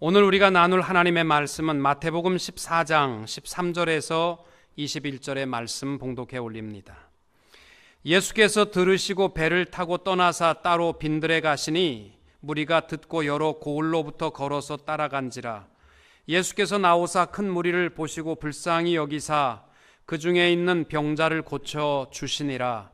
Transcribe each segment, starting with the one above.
오늘 우리가 나눌 하나님의 말씀은 마태복음 14장 13절에서 21절의 말씀 봉독해 올립니다. 예수께서 들으시고 배를 타고 떠나사 따로 빈들에 가시니 무리가 듣고 여러 고을로부터 걸어서 따라간지라. 예수께서 나오사 큰 무리를 보시고 불쌍히 여기사 그 중에 있는 병자를 고쳐 주시니라.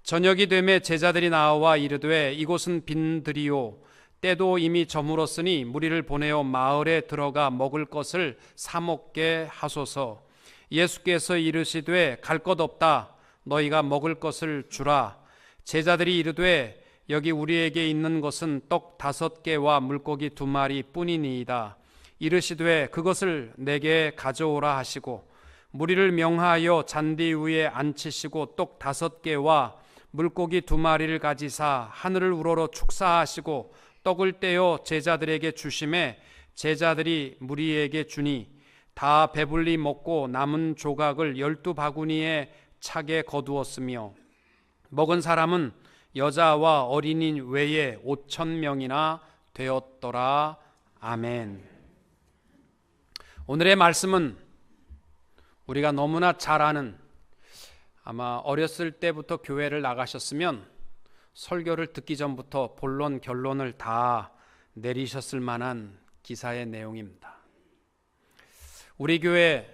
저녁이 되매 제자들이 나와 이르되 이곳은 빈들이요 때도 이미 저물었으니 무리를 보내어 마을에 들어가 먹을 것을 사 먹게 하소서. 예수께서 이르시되 갈 것 없다. 너희가 먹을 것을 주라. 제자들이 이르되 여기 우리에게 있는 것은 떡 5개와 물고기 2마리 뿐이니이다. 이르시되 그것을 내게 가져오라 하시고 무리를 명하여 잔디 위에 앉히시고 떡 5개와 물고기 2마리를 가지사 하늘을 우러러 축사하시고 떡을 떼어 제자들에게 주시매 제자들이 무리에게 주니 다 배불리 먹고 남은 조각을 12바구니에 차게 거두었으며 먹은 사람은 여자와 어린이 외에 5,000명이나 되었더라. 아멘. 오늘의 말씀은 우리가 너무나 잘 아는, 아마 어렸을 때부터 교회를 나가셨으면 설교를 듣기 전부터 본론 결론을 다 내리셨을 만한 기사의 내용입니다. 우리 교회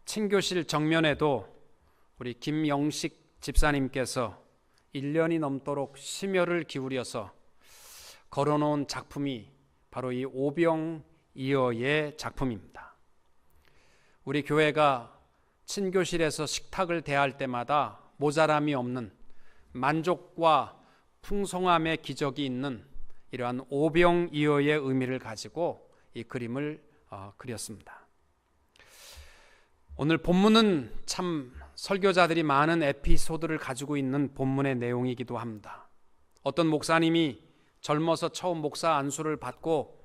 친교실 정면에도 우리 김영식 집사님께서 1년이 넘도록 심혈을 기울여서 걸어놓은 작품이 바로 이 오병이어의 작품입니다. 우리 교회가 친교실에서 식탁을 대할 때마다 모자람이 없는 만족과 풍성함의 기적이 있는 이러한 오병이어의 의미를 가지고 이 그림을 그렸습니다. 오늘 본문은 참 설교자들이 많은 에피소드를 가지고 있는 본문의 내용이기도 합니다. 어떤 목사님이 젊어서 처음 목사 안수를 받고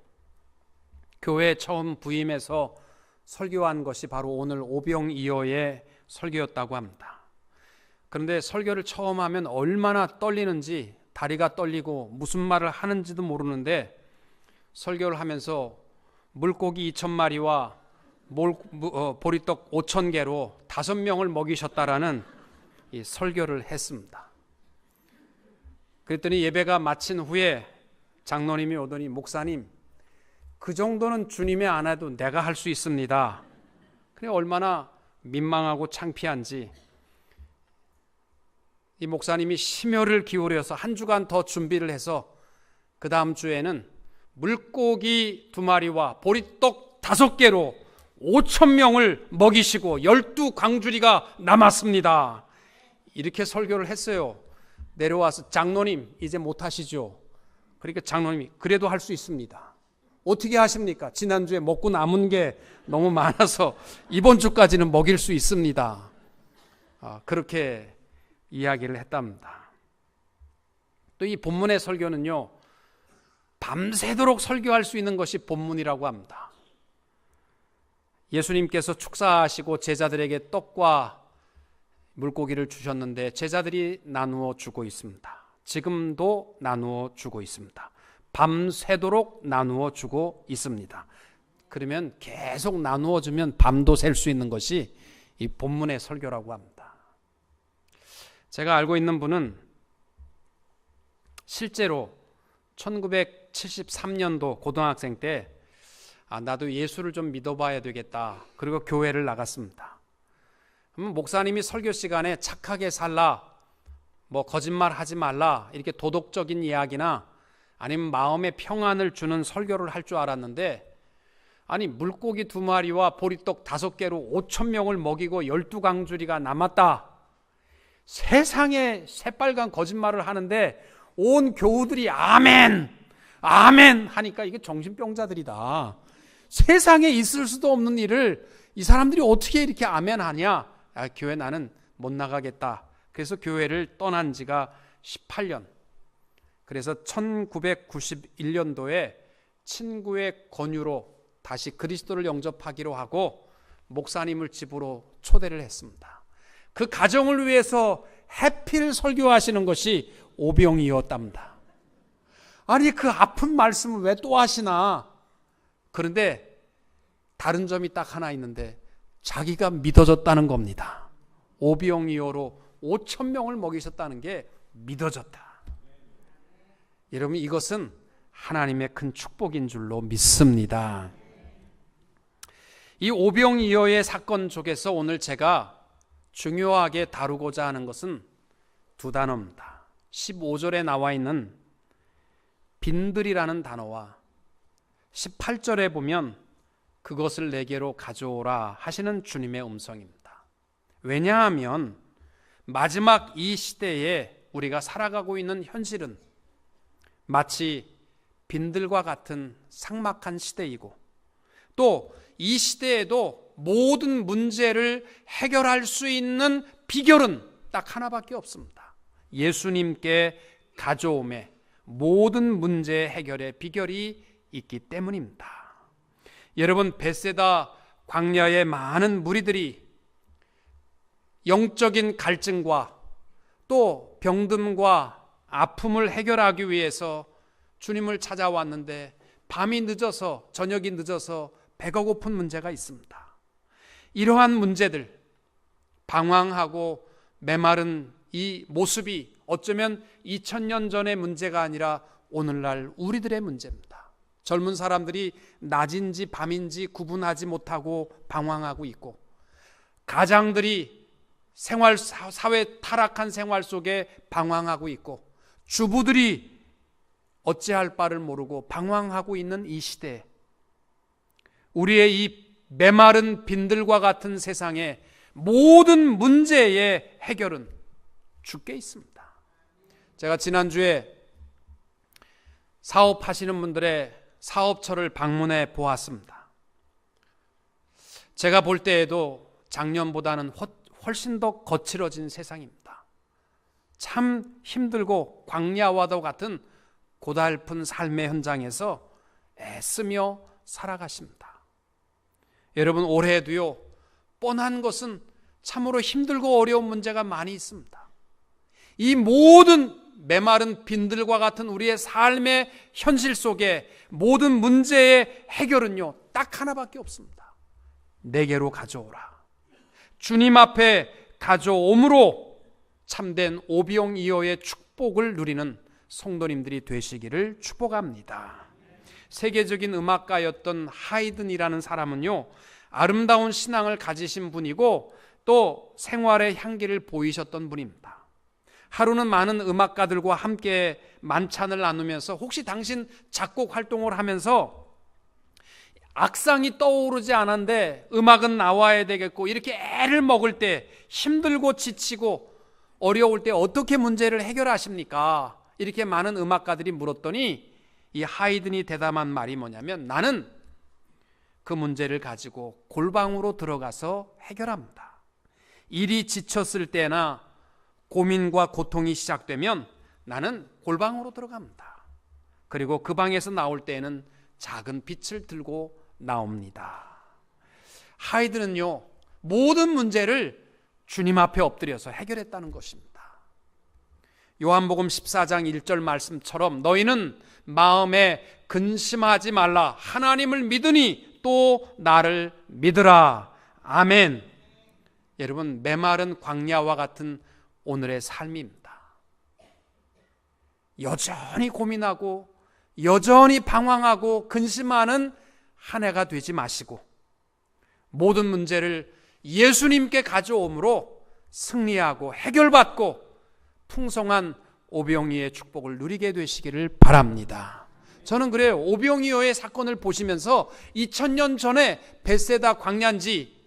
교회에 처음 부임해서 설교한 것이 바로 오늘 오병이어의 설교였다고 합니다. 그런데 설교를 처음 하면 얼마나 떨리는지, 다리가 떨리고 무슨 말을 하는지도 모르는데 설교를 하면서 물고기 2,000마리와 보리떡 5,000개로 5명을 먹이셨다라는 이 설교를 했습니다. 그랬더니 예배가 마친 후에 장로님이 오더니 목사님, 그 정도는 주님이 안 해도 내가 할 수 있습니다. 그래 얼마나 민망하고 창피한지 이 목사님이 심혈을 기울여서 한 주간 더 준비를 해서 그 다음 주에는 물고기 2마리와 보리떡 5개로 5,000명을 먹이시고 12광주리가 남았습니다. 이렇게 설교를 했어요. 내려와서 장로님 이제 못하시죠? 그러니까 장로님이 그래도 할 수 있습니다. 어떻게 하십니까? 지난주에 먹고 남은 게 너무 많아서 이번 주까지는 먹일 수 있습니다. 그렇게 이야기를 했답니다. 또 이 본문의 설교는요, 밤새도록 설교할 수 있는 것이 본문이라고 합니다. 예수님께서 축사하시고 제자들에게 떡과 물고기를 주셨는데 제자들이 나누어 주고 있습니다. 지금도 나누어 주고 있습니다. 밤새도록 나누어 주고 있습니다. 그러면 계속 나누어 주면 밤도 샐 수 있는 것이 이 본문의 설교라고 합니다. 제가 알고 있는 분은 실제로 1973년도 고등학생 때 나도 예수를 좀 믿어봐야 되겠다. 그리고 교회를 나갔습니다. 그러면 목사님이 설교 시간에 착하게 살라, 뭐 거짓말 하지 말라, 이렇게 도덕적인 이야기나 아니면 마음의 평안을 주는 설교를 할 줄 알았는데, 아니 물고기 2마리와 보리떡 5개로 5,000명을 먹이고 12광주리가 남았다. 세상에 새빨간 거짓말을 하는데 온 교우들이 아멘, 아멘 하니까 이게 정신병자들이다. 세상에 있을 수도 없는 일을 이 사람들이 어떻게 이렇게 아멘 하냐. 교회 나는 못 나가겠다. 그래서 교회를 떠난 지가 18년. 그래서 1991년도에 친구의 권유로 다시 그리스도를 영접하기로 하고 목사님을 집으로 초대를 했습니다. 그 가정을 위해서 해필 설교하시는 것이 오병이었답니다. 아니 그 아픈 말씀을 왜 또 하시나? 그런데 다른 점이 딱 하나 있는데 자기가 믿어졌다는 겁니다. 오병이어로 5,000명을 먹이셨다는 게 믿어졌다. 여러분, 이것은 하나님의 큰 축복인 줄로 믿습니다. 이 오병이어의 사건 속에서 오늘 제가 중요하게 다루고자 하는 것은 두 단어입니다. 15절에 나와 있는 빈들이라는 단어와 18절에 보면 그것을 내게로 가져오라 하시는 주님의 음성입니다. 왜냐하면 마지막 이 시대에 우리가 살아가고 있는 현실은 마치 빈들과 같은 삭막한 시대이고, 또 이 시대에도 모든 문제를 해결할 수 있는 비결은 딱 하나밖에 없습니다. 예수님께 가져옴에 모든 문제 해결의 비결이 있기 때문입니다. 여러분, 벳세다 광야의 많은 무리들이 영적인 갈증과 또 병듦과 아픔을 해결하기 위해서 주님을 찾아왔는데 밤이 늦어서, 저녁이 늦어서 배가 고픈 문제가 있습니다. 이러한 문제들, 방황하고 메마른 이 모습이 어쩌면 2000년 전의 문제가 아니라 오늘날 우리들의 문제입니다. 젊은 사람들이 낮인지 밤인지 구분하지 못하고 방황하고 있고, 가장들이 사회 타락한 생활 속에 방황하고 있고, 주부들이 어찌할 바를 모르고 방황하고 있는 이 시대에 우리의 이 메마른 빈들과 같은 세상에 모든 문제의 해결은 주께 있습니다. 제가 지난주에 사업하시는 분들의 사업처를 방문해 보았습니다. 제가 볼 때에도 작년보다는 훨씬 더 거칠어진 세상입니다. 참 힘들고 광야와도 같은 고달픈 삶의 현장에서 애쓰며 살아가십니다. 여러분, 올해도요, 뻔한 것은 참으로 힘들고 어려운 문제가 많이 있습니다. 이 모든 메마른 빈들과 같은 우리의 삶의 현실 속에 모든 문제의 해결은요, 딱 하나밖에 없습니다. 내게로 가져오라. 주님 앞에 가져옴으로 참된 오병이어의 축복을 누리는 성도님들이 되시기를 축복합니다. 세계적인 음악가였던 하이든이라는 사람은요, 아름다운 신앙을 가지신 분이고 또 생활의 향기를 보이셨던 분입니다. 하루는 많은 음악가들과 함께 만찬을 나누면서 혹시 당신 작곡 활동을 하면서 악상이 떠오르지 않았는데 음악은 나와야 되겠고 이렇게 애를 먹을 때 힘들고 지치고 어려울 때 어떻게 문제를 해결하십니까? 이렇게 많은 음악가들이 물었더니 이 하이든이 대담한 말이 뭐냐면, 나는 그 문제를 가지고 골방으로 들어가서 해결합니다. 일이 지쳤을 때나 고민과 고통이 시작되면 나는 골방으로 들어갑니다. 그리고 그 방에서 나올 때에는 작은 빛을 들고 나옵니다. 하이든은요, 모든 문제를 주님 앞에 엎드려서 해결했다는 것입니다. 요한복음 14장 1절 말씀처럼 너희는 마음에 근심하지 말라. 하나님을 믿으니 또 나를 믿으라. 아멘. 여러분, 메마른 광야와 같은 오늘의 삶입니다. 여전히 고민하고 여전히 방황하고 근심하는 한 해가 되지 마시고 모든 문제를 예수님께 가져옴으로 승리하고 해결받고 풍성한 오병이어의 축복을 누리게 되시기를 바랍니다. 저는 그래요. 오병이어의 사건을 보시면서 2000년 전에 벳세다 광야인지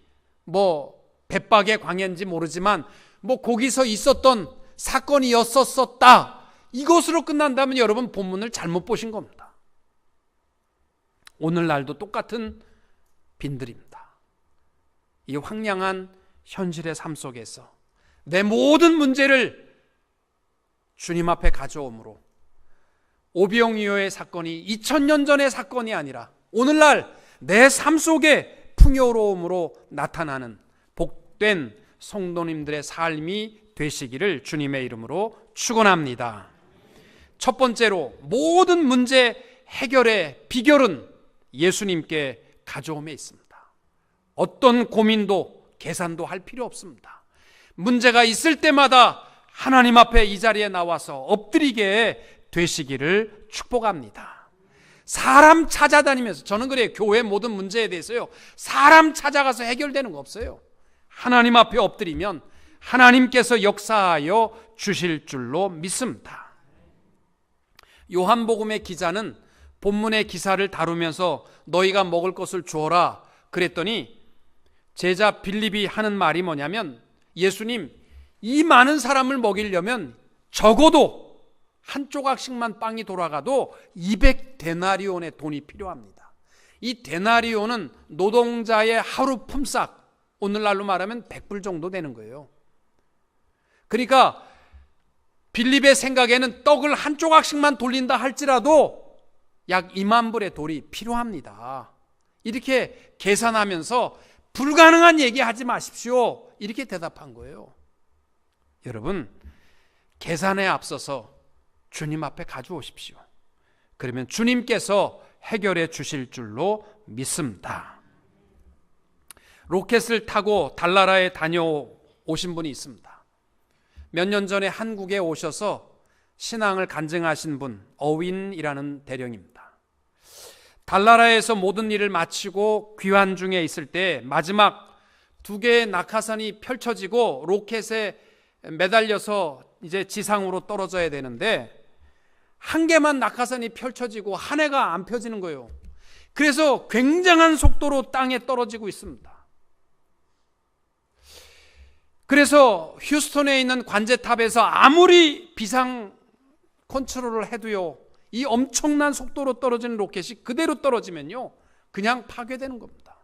벳박의 광야인지 모르지만 거기서 있었던 사건이었었다, 이것으로 끝난다면 여러분 본문을 잘못 보신 겁니다. 오늘날도 똑같은 빈들입니다. 이 황량한 현실의 삶 속에서 내 모든 문제를 주님 앞에 가져옴으로 오병이어의 사건이 2000년 전의 사건이 아니라 오늘날 내 삶 속에 풍요로움으로 나타나는 복된 성도님들의 삶이 되시기를 주님의 이름으로 축원합니다. 첫 번째로 모든 문제 해결의 비결은 예수님께 가져옴에 있습니다. 어떤 고민도 계산도 할 필요 없습니다. 문제가 있을 때마다 하나님 앞에 이 자리에 나와서 엎드리게 되시기를 축복합니다. 사람 찾아다니면서, 저는 그래요. 교회 모든 문제에 대해서요, 사람 찾아가서 해결되는 거 없어요. 하나님 앞에 엎드리면 하나님께서 역사하여 주실 줄로 믿습니다. 요한복음의 기자는 본문의 기사를 다루면서 너희가 먹을 것을 주어라 그랬더니 제자 빌립이 하는 말이 뭐냐면, 예수님, 이 많은 사람을 먹이려면 적어도 한 조각씩만 빵이 돌아가도 200데나리온의 돈이 필요합니다. 이 데나리온은 노동자의 하루 품삯, 오늘날로 말하면 100불 정도 되는 거예요. 그러니까 빌립의 생각에는 떡을 한 조각씩만 돌린다 할지라도 약 2만 불의 돌이 필요합니다. 이렇게 계산하면서 불가능한 얘기 하지 마십시오, 이렇게 대답한 거예요. 여러분, 계산에 앞서서 주님 앞에 가져오십시오. 그러면 주님께서 해결해 주실 줄로 믿습니다. 로켓을 타고 달나라에 다녀오신 분이 있습니다. 몇 년 전에 한국에 오셔서 신앙을 간증하신 분, 어윈이라는 대령입니다. 달나라에서 모든 일을 마치고 귀환 중에 있을 때 마지막 2개의 낙하산이 펼쳐지고 로켓에 매달려서 이제 지상으로 떨어져야 되는데, 한 개만 낙하산이 펼쳐지고 한 해가 안 펴지는 거예요. 그래서 굉장한 속도로 땅에 떨어지고 있습니다. 그래서 휴스턴에 있는 관제탑에서 아무리 비상 컨트롤을 해도요, 이 엄청난 속도로 떨어지는 로켓이 그대로 떨어지면요, 그냥 파괴되는 겁니다.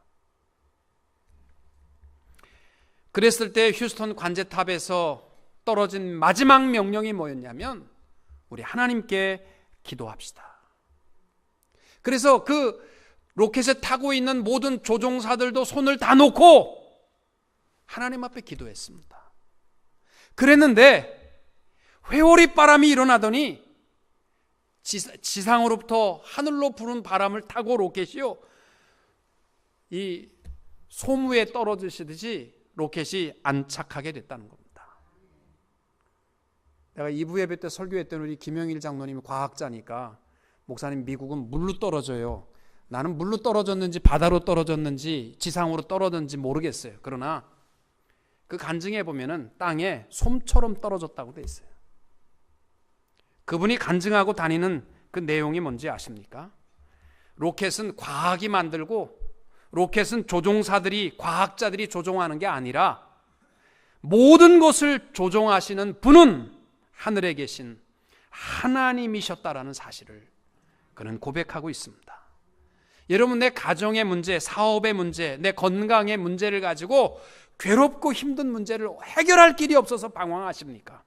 그랬을 때 휴스턴 관제탑에서 떨어진 마지막 명령이 뭐였냐면, 우리 하나님께 기도합시다. 그래서 그 로켓에 타고 있는 모든 조종사들도 손을 다 놓고 하나님 앞에 기도했습니다. 그랬는데 회오리 바람이 일어나더니 지상으로부터 하늘로 부는 바람을 타고 로켓이요, 이 소무에 떨어지시듯이 로켓이 안착하게 됐다는 겁니다. 내가 2부 예배 때 설교했던 우리 김영일 장로님이 과학자니까, 목사님, 미국은 물로 떨어져요. 나는 물로 떨어졌는지 바다로 떨어졌는지 지상으로 떨어졌는지 모르겠어요. 그러나 그 간증해 보면은 땅에 솜처럼 떨어졌다고 돼 있어요. 그분이 간증하고 다니는 그 내용이 뭔지 아십니까? 로켓은 과학이 만들고, 로켓은 조종사들이, 과학자들이 조종하는 게 아니라 모든 것을 조종하시는 분은 하늘에 계신 하나님이셨다라는 사실을 그는 고백하고 있습니다. 여러분, 내 가정의 문제, 사업의 문제, 내 건강의 문제를 가지고 괴롭고 힘든 문제를 해결할 길이 없어서 방황하십니까?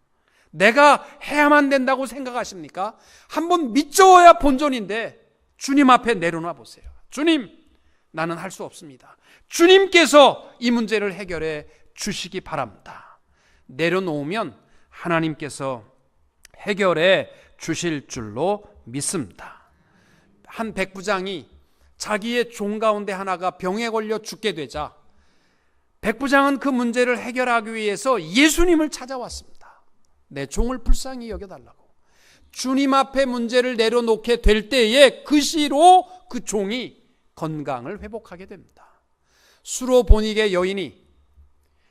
내가 해야만 된다고 생각하십니까? 한번 믿져야 본전인데 주님 앞에 내려놔 보세요. 주님, 나는 할 수 없습니다. 주님께서 이 문제를 해결해 주시기 바랍니다. 내려놓으면 하나님께서 해결해 주실 줄로 믿습니다. 한 백부장이 자기의 종 가운데 하나가 병에 걸려 죽게 되자 백부장은 그 문제를 해결하기 위해서 예수님을 찾아왔습니다. 내 종을 불쌍히 여겨달라고. 주님 앞에 문제를 내려놓게 될 때에 그 시로 그 종이 건강을 회복하게 됩니다. 수로보니게 여인이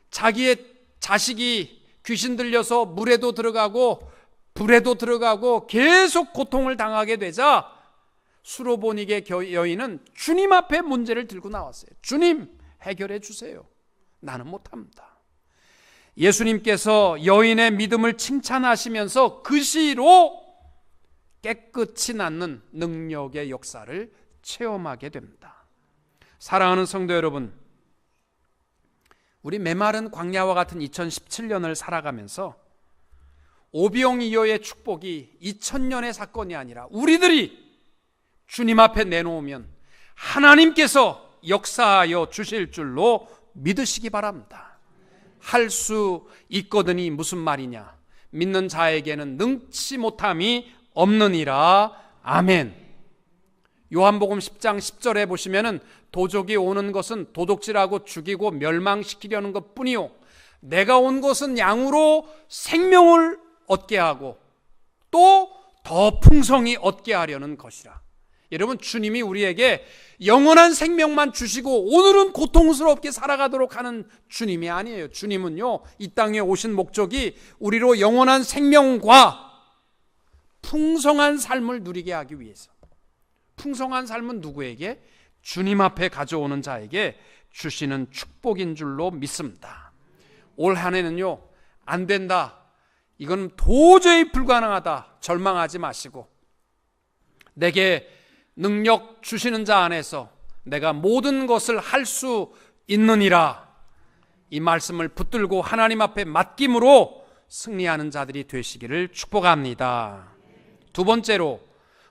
자기의 자식이 귀신 들려서 물에도 들어가고 불에도 들어가고 계속 고통을 당하게 되자 수로보니게 여인은 주님 앞에 문제를 들고 나왔어요. 주님, 해결해 주세요. 나는 못합니다. 예수님께서 여인의 믿음을 칭찬하시면서 그 시로 깨끗이 낫는 능력의 역사를 체험하게 됩니다. 사랑하는 성도 여러분, 우리 메마른 광야와 같은 2017년을 살아가면서 오병이어의 축복이 2000년의 사건이 아니라 우리들이 주님 앞에 내놓으면 하나님께서 역사하여 주실 줄로 믿으시기 바랍니다. 할 수 있거든이 무슨 말이냐? 믿는 자에게는 능치 못함이 없느니라. 아멘. 요한복음 10장 10절에 보시면은 도적이 오는 것은 도둑질하고 죽이고 멸망시키려는 것뿐이요 내가 온 것은 양으로 생명을 얻게 하고 또 더 풍성히 얻게 하려는 것이라. 여러분, 주님이 우리에게 영원한 생명만 주시고 오늘은 고통스럽게 살아가도록 하는 주님이 아니에요. 주님은요, 이 땅에 오신 목적이 우리로 영원한 생명과 풍성한 삶을 누리게 하기 위해서. 풍성한 삶은 누구에게? 주님 앞에 가져오는 자에게 주시는 축복인 줄로 믿습니다. 올 한 해는요, 안 된다, 이건 도저히 불가능하다 절망하지 마시고 내게 능력 주시는 자 안에서 내가 모든 것을 할 수 있느니라, 이 말씀을 붙들고 하나님 앞에 맡김으로 승리하는 자들이 되시기를 축복합니다. 두 번째로,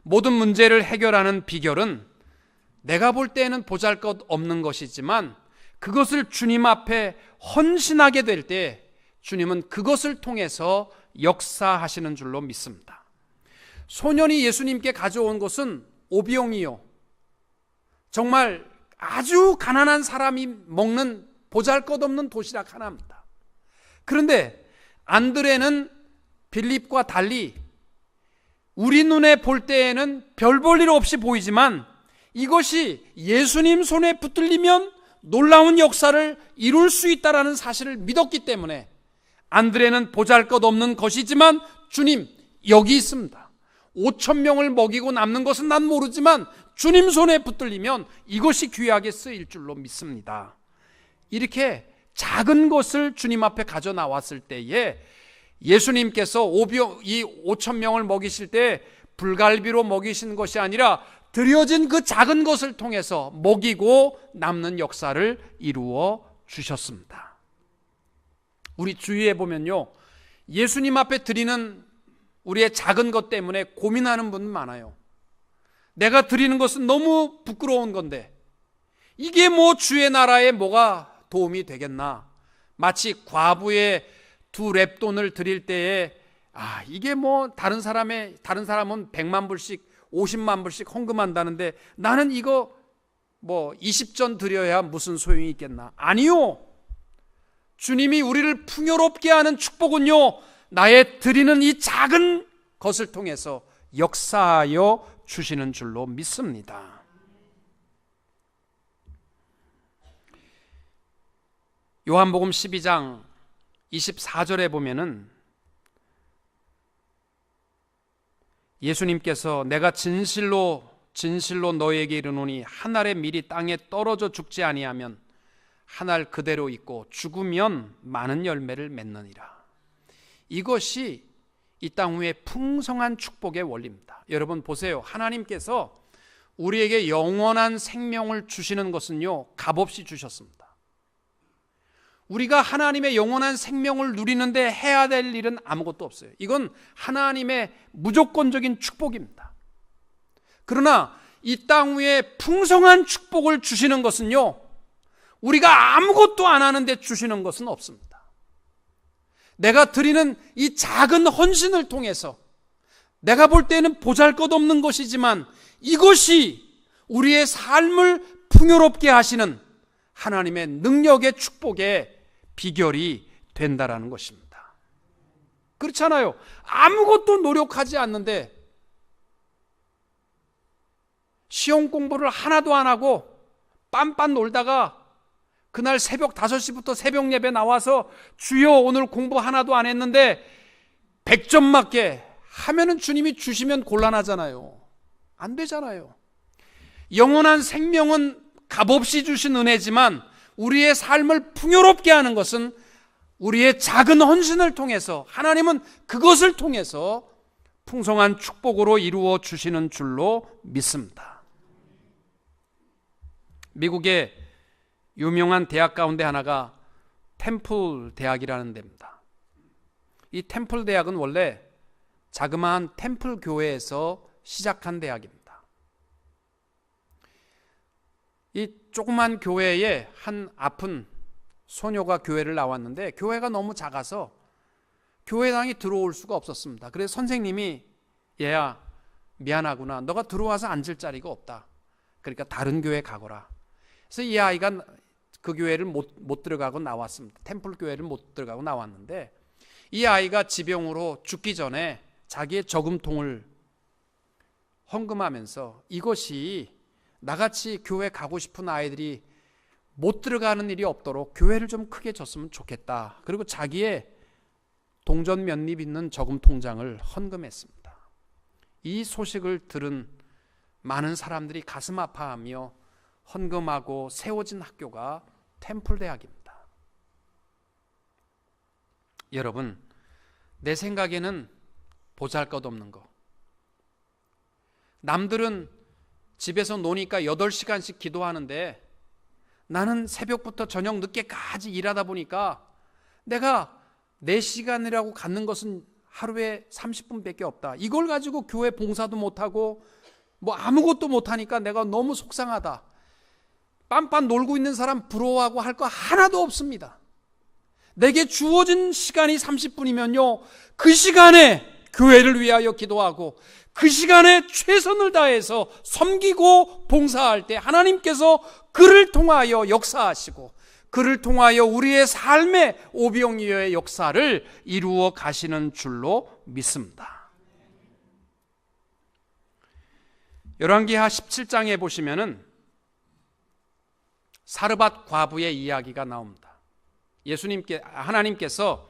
모든 문제를 해결하는 비결은 내가 볼 때에는 보잘것없는 것이지만 그것을 주님 앞에 헌신하게 될 때 주님은 그것을 통해서 역사하시는 줄로 믿습니다. 소년이 예수님께 가져온 것은 오병이요, 정말 아주 가난한 사람이 먹는 보잘것없는 도시락 하나입니다. 그런데 안드레는 빌립과 달리 우리 눈에 볼 때에는 별 볼 일 없이 보이지만 이것이 예수님 손에 붙들리면 놀라운 역사를 이룰 수 있다는 사실을 믿었기 때문에 안드레는 보잘것없는 것이지만 주님, 여기 있습니다. 5,000명을 먹이고 남는 것은 난 모르지만 주님 손에 붙들리면 이것이 귀하게 쓰일 줄로 믿습니다. 이렇게 작은 것을 주님 앞에 가져 나왔을 때에 예수님께서 이 5,000명을 먹이실 때 불갈비로 먹이신 것이 아니라 드려진 그 작은 것을 통해서 먹이고 남는 역사를 이루어 주셨습니다. 우리 주위에 보면요, 예수님 앞에 드리는 우리의 작은 것 때문에 고민하는 분 많아요. 내가 드리는 것은 너무 부끄러운 건데 이게 뭐 주의 나라에 뭐가 도움이 되겠나. 마치 과부의 2렙돈을 드릴 때에 이게 뭐 다른 사람은 100만 불씩 50만 불씩 헌금한다는데 나는 이거 뭐 20전 드려야 무슨 소용이 있겠나. 아니요, 주님이 우리를 풍요롭게 하는 축복은요, 나의 드리는 이 작은 것을 통해서 역사하여 주시는 줄로 믿습니다. 요한복음 12장 24절에 보면은 예수님께서 내가 진실로 너에게 이르노니 한 알의 밀이 땅에 떨어져 죽지 아니하면 한 알 그대로 있고 죽으면 많은 열매를 맺느니라. 이것이 이 땅 위에 풍성한 축복의 원리입니다. 여러분 보세요. 하나님께서 우리에게 영원한 생명을 주시는 것은요, 값없이 주셨습니다. 우리가 하나님의 영원한 생명을 누리는데 해야 될 일은 아무것도 없어요. 이건 하나님의 무조건적인 축복입니다. 그러나 이 땅 위에 풍성한 축복을 주시는 것은요, 우리가 아무것도 안 하는데 주시는 것은 없습니다. 내가 드리는 이 작은 헌신을 통해서 내가 볼 때는 보잘것없는 것이지만 이것이 우리의 삶을 풍요롭게 하시는 하나님의 능력의 축복의 비결이 된다라는 것입니다. 그렇잖아요. 아무것도 노력하지 않는데 시험 공부를 하나도 안 하고 빤빤 놀다가 그날 새벽 5시부터 새벽 예배 나와서 주여 오늘 공부 하나도 안 했는데 100점 맞게 하면은 주님이 주시면 곤란하잖아요. 안 되잖아요. 영원한 생명은 값없이 주신 은혜지만 우리의 삶을 풍요롭게 하는 것은 우리의 작은 헌신을 통해서, 하나님은 그것을 통해서 풍성한 축복으로 이루어 주시는 줄로 믿습니다. 미국의 유명한 대학 가운데 하나가 템플 대학이라는 데입니다. 이 템플 대학은 원래 자그마한 템플 교회에서 시작한 대학입니다. 이 조그만 교회에 한 아픈 소녀가 교회를 나왔는데 교회가 너무 작아서 교회당이 들어올 수가 없었습니다. 그래서 선생님이 얘야 미안하구나, 너가 들어와서 앉을 자리가 없다. 그러니까 다른 교회 가거라. 그래서 이 아이가 그 교회를 못 들어가고 나왔습니다. 템플 교회를 못 들어가고 나왔는데, 이 아이가 지병으로 죽기 전에 자기의 저금통을 헌금하면서 이것이 나같이 교회 가고 싶은 아이들이 못 들어가는 일이 없도록 교회를 좀 크게 줬으면 좋겠다. 그리고 자기의 동전 몇 립 있는 저금 통장을 헌금했습니다. 이 소식을 들은 많은 사람들이 가슴 아파하며 헌금하고 세워진 학교가 템플 대학입니다. 여러분, 내 생각에는 보잘것없는 거. 남들은 집에서 노니까 8시간씩 기도하는데 나는 새벽부터 저녁 늦게까지 일하다 보니까 내가 4시간이라고 갖는 것은 하루에 30분밖에 없다. 이걸 가지고 교회 봉사도 못하고 뭐 아무것도 못하니까 내가 너무 속상하다. 빤빤 놀고 있는 사람 부러워하고 할 거 하나도 없습니다. 내게 주어진 시간이 30분이면요, 그 시간에 교회를 위하여 기도하고 그 시간에 최선을 다해서 섬기고 봉사할 때 하나님께서 그를 통하여 역사하시고 그를 통하여 우리의 삶의 오병이어의 역사를 이루어 가시는 줄로 믿습니다. 열왕기하 17장에 보시면은 사르밧 과부의 이야기가 나옵니다. 하나님께서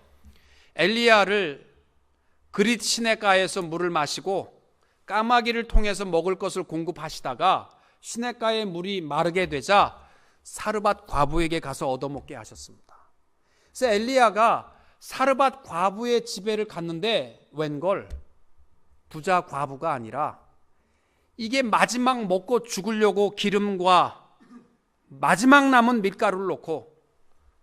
엘리야를 그릿 시냇가에서 물을 마시고 까마귀를 통해서 먹을 것을 공급하시다가 시냇가의 물이 마르게 되자 사르밧 과부에게 가서 얻어먹게 하셨습니다. 그래서 엘리야가 사르밧 과부의 집에를 갔는데 웬걸 부자 과부가 아니라 이게 마지막 먹고 죽으려고 기름과 마지막 남은 밀가루를 넣고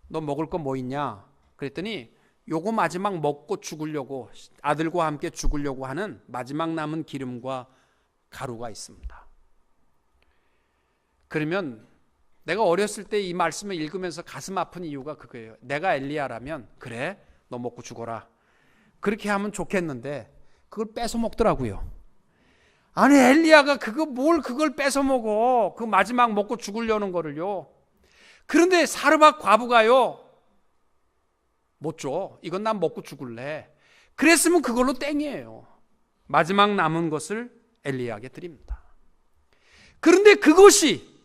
너 먹을 거 뭐 있냐? 그랬더니 요거 마지막 먹고 죽으려고 아들과 함께 죽으려고 하는 마지막 남은 기름과 가루가 있습니다. 그러면 내가 어렸을 때 이 말씀을 읽으면서 가슴 아픈 이유가 그거예요. 내가 엘리야라면 그래 너 먹고 죽어라 그렇게 하면 좋겠는데 그걸 뺏어 먹더라고요. 아니 엘리야가 그걸 뺏어 먹어. 그 마지막 먹고 죽으려는 거를요. 그런데 사르밧 과부가요 못 줘. 이건 난 먹고 죽을래. 그랬으면 그걸로 땡이에요. 마지막 남은 것을 엘리야에게 드립니다. 그런데 그것이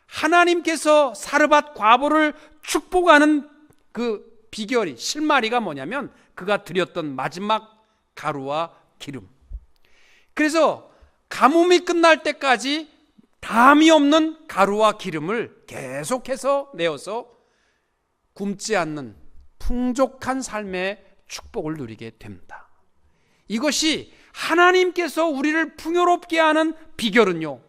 하나님께서 사르밧 과부를 축복하는 그 비결이 실마리가 뭐냐면 그가 드렸던 마지막 가루와 기름. 그래서 가뭄이 끝날 때까지 담이 없는 가루와 기름을 계속해서 내어서 굶지 않는 풍족한 삶의 축복을 누리게 됩니다. 이것이 하나님께서 우리를 풍요롭게 하는 비결은요,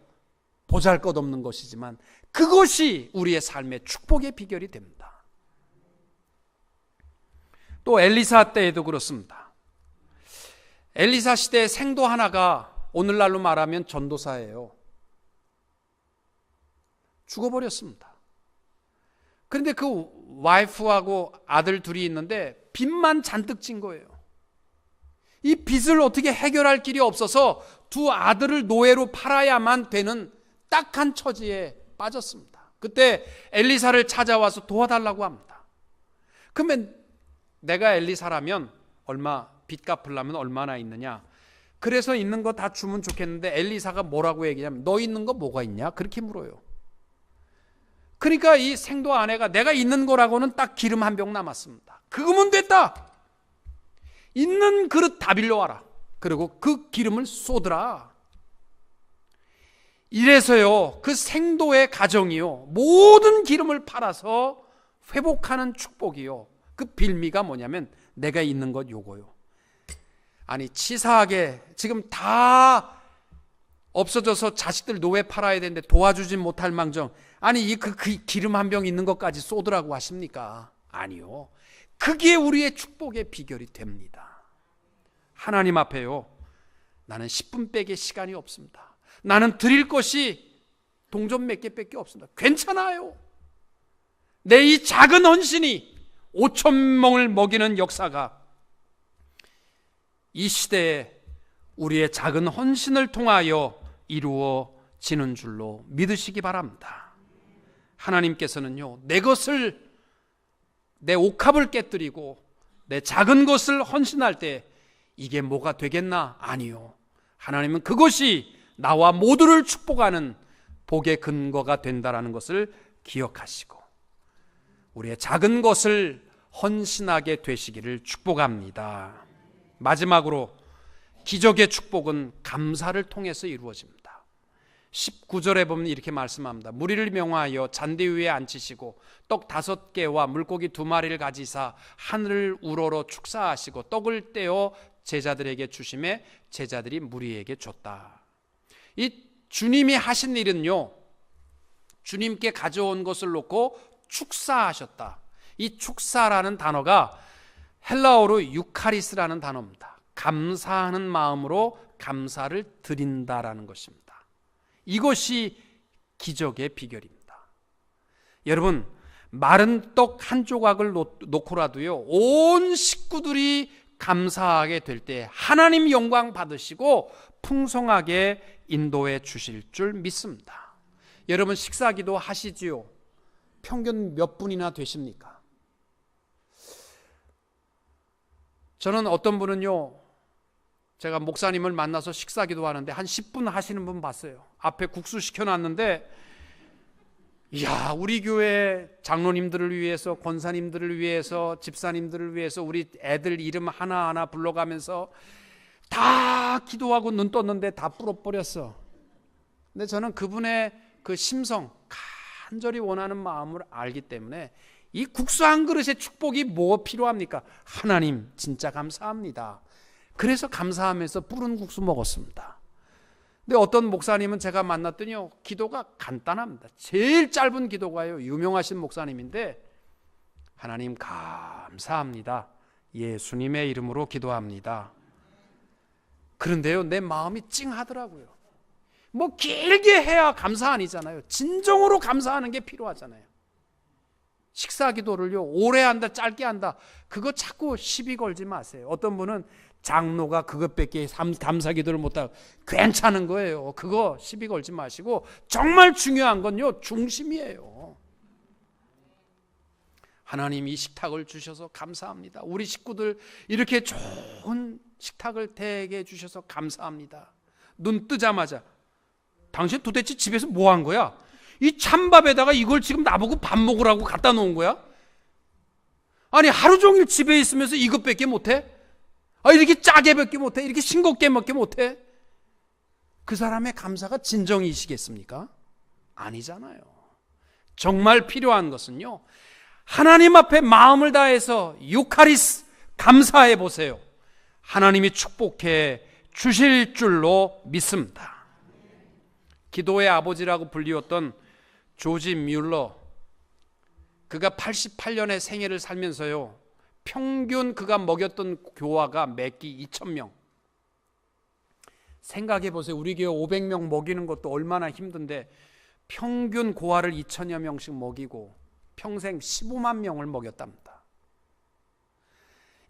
보잘것없는 것이지만 그것이 우리의 삶의 축복의 비결이 됩니다. 또 엘리사 때에도 그렇습니다. 엘리사 시대의 생도 하나가 오늘날로 말하면 전도사예요. 죽어버렸습니다. 그런데 그 와이프하고 아들 둘이 있는데 빚만 잔뜩 진 거예요. 이 빚을 어떻게 해결할 길이 없어서 두 아들을 노예로 팔아야만 되는 딱한 처지에 빠졌습니다. 그때 엘리사를 찾아와서 도와달라고 합니다. 그러면 내가 엘리사라면 빚 갚으려면 얼마나 있느냐? 그래서 있는 거 다 주면 좋겠는데 엘리사가 뭐라고 얘기하냐면 너 있는 거 뭐가 있냐? 그렇게 물어요. 그러니까 이 생도 아내가 내가 있는 거라고는 딱 기름 한 병 남았습니다. 그거면 됐다. 있는 그릇 다 빌려와라. 그리고 그 기름을 쏟으라. 이래서요, 그 생도의 가정이요, 모든 기름을 팔아서 회복하는 축복이요. 그 빌미가 뭐냐면 내가 있는 것 요거요. 아니 치사하게 지금 다 없어져서 자식들 노예 팔아야 되는데 도와주지 못할 망정, 아니 그 기름 한 병 있는 것까지 쏟으라고 하십니까? 아니요. 그게 우리의 축복의 비결이 됩니다. 하나님 앞에요, 나는 10분 빼게 시간이 없습니다. 나는 드릴 것이 동전 몇 개밖에 없습니다. 괜찮아요. 내 이 작은 헌신이 5,000명을 먹이는 역사가 이 시대에 우리의 작은 헌신을 통하여 이루어지게 지는 줄로 믿으시기 바랍니다. 하나님께서는요, 내 것을, 내 옥합을 깨뜨리고 내 작은 것을 헌신할 때 이게 뭐가 되겠나? 아니요. 하나님은 그것이 나와 모두를 축복하는 복의 근거가 된다라는 것을 기억하시고 우리의 작은 것을 헌신하게 되시기를 축복합니다. 마지막으로 기적의 축복은 감사를 통해서 이루어집니다. 19절에 보면 이렇게 말씀합니다. 무리를 명하여 잔디 위에 앉히시고 떡 5개와 물고기 2마리를 가지사 하늘을 우러러 축사하시고 떡을 떼어 제자들에게 주심에 제자들이 무리에게 줬다. 이 주님이 하신 일은요, 주님께 가져온 것을 놓고 축사하셨다. 이 축사라는 단어가 헬라어로 유카리스라는 단어입니다. 감사하는 마음으로 감사를 드린다라는 것입니다. 이것이 기적의 비결입니다. 여러분, 마른 떡 한 조각을 놓고라도요, 온 식구들이 감사하게 될 때 하나님 영광 받으시고 풍성하게 인도해 주실 줄 믿습니다. 여러분, 식사기도 하시지요? 평균 몇 분이나 되십니까? 저는 어떤 분은요, 제가 목사님을 만나서 식사기도 하는데 한 10분 하시는 분 봤어요. 앞에 국수 시켜놨는데, 이야, 우리 교회 장로님들을 위해서, 권사님들을 위해서, 집사님들을 위해서 우리 애들 이름 하나하나 불러가면서 다 기도하고 눈 떴는데 다 불어버렸어. 근데 저는 그분의 그 심성, 간절히 원하는 마음을 알기 때문에 이 국수 한 그릇의 축복이 뭐 필요합니까? 하나님 진짜 감사합니다. 그래서 감사하면서 불은 국수 먹었습니다. 근데 어떤 목사님은 제가 만났더니요, 기도가 간단합니다. 제일 짧은 기도가요, 유명하신 목사님인데, 하나님 감사합니다. 예수님의 이름으로 기도합니다. 그런데요, 내 마음이 찡하더라고요. 뭐 길게 해야 감사 아니잖아요. 진정으로 감사하는 게 필요하잖아요. 식사 기도를요, 오래 한다, 짧게 한다, 그거 자꾸 시비 걸지 마세요. 어떤 분은 장로가 그것밖에 감사 기도를 못하고 괜찮은 거예요. 그거 시비 걸지 마시고, 정말 중요한 건요, 중심이에요. 하나님 이 식탁을 주셔서 감사합니다. 우리 식구들 이렇게 좋은 식탁을 대게 해주셔서 감사합니다. 눈 뜨자마자, 당신 도대체 집에서 뭐 한 거야? 이 찬밥에다가 이걸 지금 나보고 밥 먹으라고 갖다 놓은 거야? 아니, 하루 종일 집에 있으면서 이것밖에 못해? 이렇게 짜게밖에 못해? 이렇게 싱겁게밖에 못해? 그 사람의 감사가 진정이시겠습니까? 아니잖아요. 정말 필요한 것은요, 하나님 앞에 마음을 다해서 유카리스 감사해 보세요. 하나님이 축복해 주실 줄로 믿습니다. 기도의 아버지라고 불리웠던 조지 뮬러, 그가 88년의 생애를 살면서요, 평균 그가 먹였던 교화가 매끼 2,000명. 생각해 보세요. 우리 교회 500명 먹이는 것도 얼마나 힘든데 평균 고아를 2,000여 명씩 먹이고 평생 15만 명을 먹였답니다.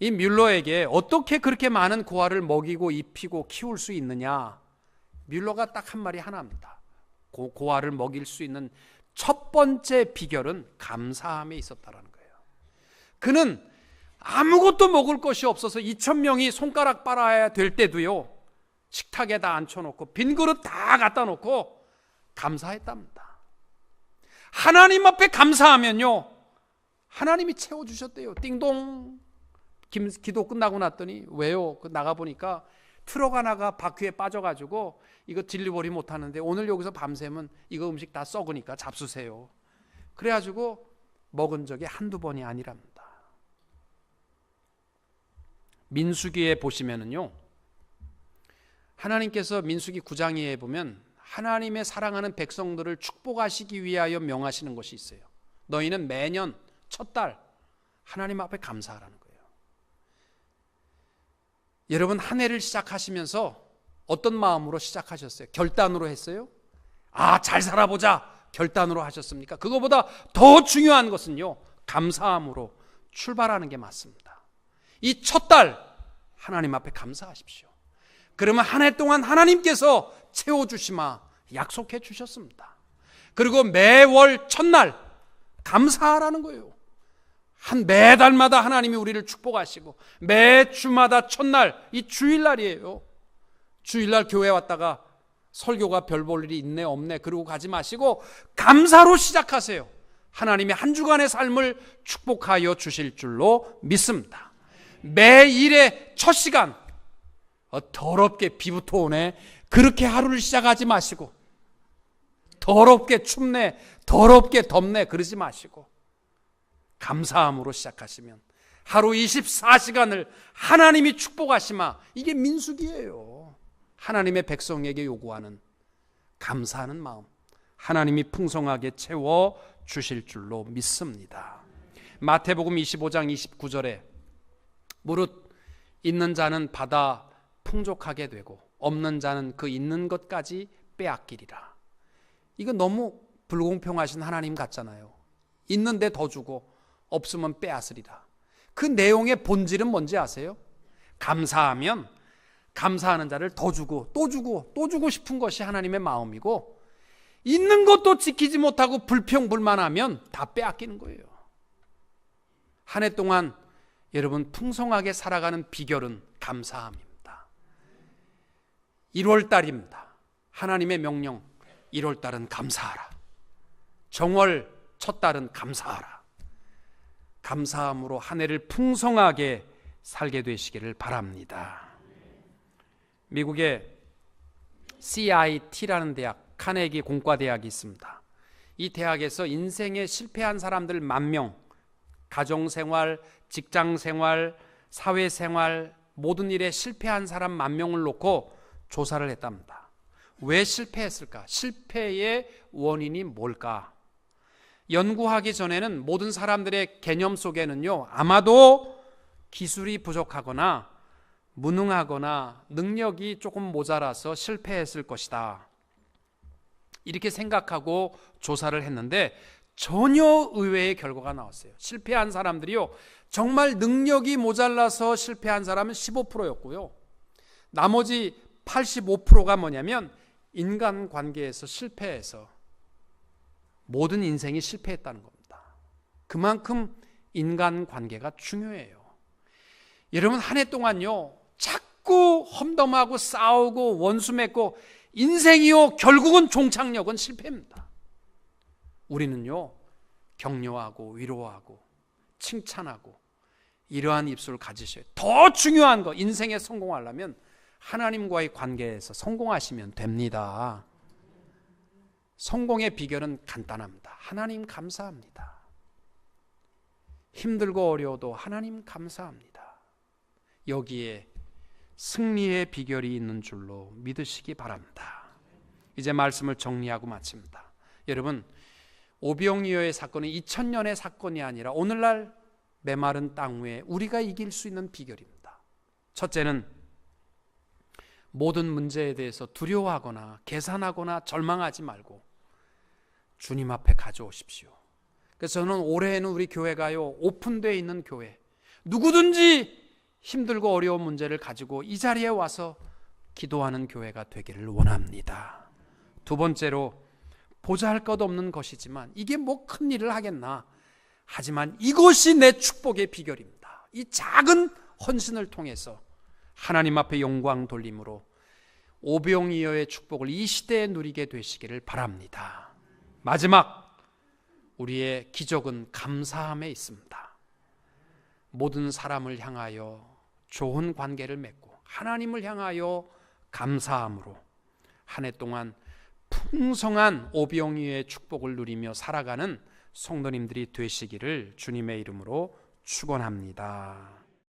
이 뮬러에게 어떻게 그렇게 많은 고아를 먹이고 입히고 키울 수 있느냐? 뮬러가 딱 한 말이 하나입니다. 고아를 먹일 수 있는 첫 번째 비결은 감사함에 있었다라는 거예요. 그는 아무것도 먹을 것이 없어서 2,000명이 손가락 빨아야 될 때도요, 식탁에다 앉혀놓고 빈 그릇 다 갖다 놓고 감사했답니다. 하나님 앞에 감사하면요, 하나님이 채워주셨대요. 띵동. 기도 끝나고 났더니, 왜요? 나가보니까 트럭 하나가 바퀴에 빠져가지고 이거 딜리버리 못하는데 오늘 여기서 밤새면 이거 음식 다 썩으니까 잡수세요. 그래가지고 먹은 적이 한두 번이 아니랍니다. 민수기에 보시면은요, 하나님께서 민수기 9장에 보면 하나님의 사랑하는 백성들을 축복하시기 위하여 명하시는 것이 있어요. 너희는 매년 첫 달 하나님 앞에 감사하라는 거예요. 여러분, 한 해를 시작하시면서 어떤 마음으로 시작하셨어요? 결단으로 했어요? 잘 살아보자 결단으로 하셨습니까? 그거보다 더 중요한 것은요, 감사함으로 출발하는 게 맞습니다. 이 첫 달 하나님 앞에 감사하십시오. 그러면 한 해 동안 하나님께서 채워주시마 약속해 주셨습니다. 그리고 매월 첫날 감사하라는 거예요. 매달마다 하나님이 우리를 축복하시고 매 주마다 첫날, 이 주일날이에요. 주일날 교회 왔다가 설교가 별 볼 일이 있네 없네 그러고 가지 마시고 감사로 시작하세요. 하나님이 한 주간의 삶을 축복하여 주실 줄로 믿습니다. 매일의 첫 시간 더럽게 비부터 오네 그렇게 하루를 시작하지 마시고, 더럽게 춥네 더럽게 덥네 그러지 마시고 감사함으로 시작하시면 하루 24시간을 하나님이 축복하시마. 이게 민수기예요. 하나님의 백성에게 요구하는 감사하는 마음, 하나님이 풍성하게 채워 주실 줄로 믿습니다. 마태복음 25장 29절에 무릇 있는 자는 받아 풍족하게 되고 없는 자는 그 있는 것까지 빼앗기리라. 이거 너무 불공평하신 하나님 같잖아요. 있는데 더 주고 없으면 빼앗으리라. 그 내용의 본질은 뭔지 아세요? 감사하면 감사하는 자를 더 주고 또 주고 또 주고 싶은 것이 하나님의 마음이고, 있는 것도 지키지 못하고 불평불만하면 다 빼앗기는 거예요. 한 해 동안 여러분 풍성하게 살아가는 비결은 감사함입니다. 1월 달입니다. 하나님의 명령, 1월 달은 감사하라. 정월 첫 달은 감사하라. 감사함으로 한 해를 풍성하게 살게 되시기를 바랍니다. 미국의 CIT라는 대학, 카네기 공과대학이 있습니다. 이 대학에서 인생에 실패한 사람들 10,000명, 가정생활, 직장생활, 사회생활, 모든 일에 실패한 사람 10,000명을 놓고 조사를 했답니다. 왜 실패했을까? 실패의 원인이 뭘까? 연구하기 전에는 모든 사람들의 개념 속에는요, 아마도 기술이 부족하거나 무능하거나 능력이 조금 모자라서 실패했을 것이다, 이렇게 생각하고 조사를 했는데 전혀 의외의 결과가 나왔어요. 실패한 사람들이요, 정말 능력이 모자라서 실패한 사람은 15%였고요 나머지 85%가 뭐냐면 인간관계에서 실패해서 모든 인생이 실패했다는 겁니다. 그만큼 인간관계가 중요해요. 여러분, 한 해 동안요 자꾸 험담하고 싸우고 원수 맺고 인생이요 결국은 종착역은 실패입니다. 우리는요 격려하고 위로하고 칭찬하고 이러한 입술을 가지셔야 돼요. 더 중요한 거, 인생에 성공하려면 하나님과의 관계에서 성공하시면 됩니다. 성공의 비결은 간단합니다. 하나님 감사합니다. 힘들고 어려워도 하나님 감사합니다. 여기에 승리의 비결이 있는 줄로 믿으시기 바랍니다. 이제 말씀을 정리하고 마칩니다. 여러분, 오병이어의 사건은 2000년의 사건이 아니라 오늘날 메마른 땅 위에 우리가 이길 수 있는 비결입니다. 첫째는 모든 문제에 대해서 두려워하거나 계산하거나 절망하지 말고 주님 앞에 가져오십시오. 그래서 저는 올해에는 우리 교회가요 오픈되어 있는 교회, 누구든지 힘들고 어려운 문제를 가지고 이 자리에 와서 기도하는 교회가 되기를 원합니다. 두 번째로, 보잘것없는 것이지만 이게 뭐 큰 일을 하겠나, 하지만 이것이 내 축복의 비결입니다. 이 작은 헌신을 통해서 하나님 앞에 영광 돌림으로 오병이어의 축복을 이 시대에 누리게 되시기를 바랍니다. 마지막, 우리의 기적은 감사함에 있습니다. 모든 사람을 향하여 좋은 관계를 맺고 하나님을 향하여 감사함으로 한 해 동안 풍성한 오병이어의 축복을 누리며 살아가는 성도님들이 되시기를 주님의 이름으로 축원합니다.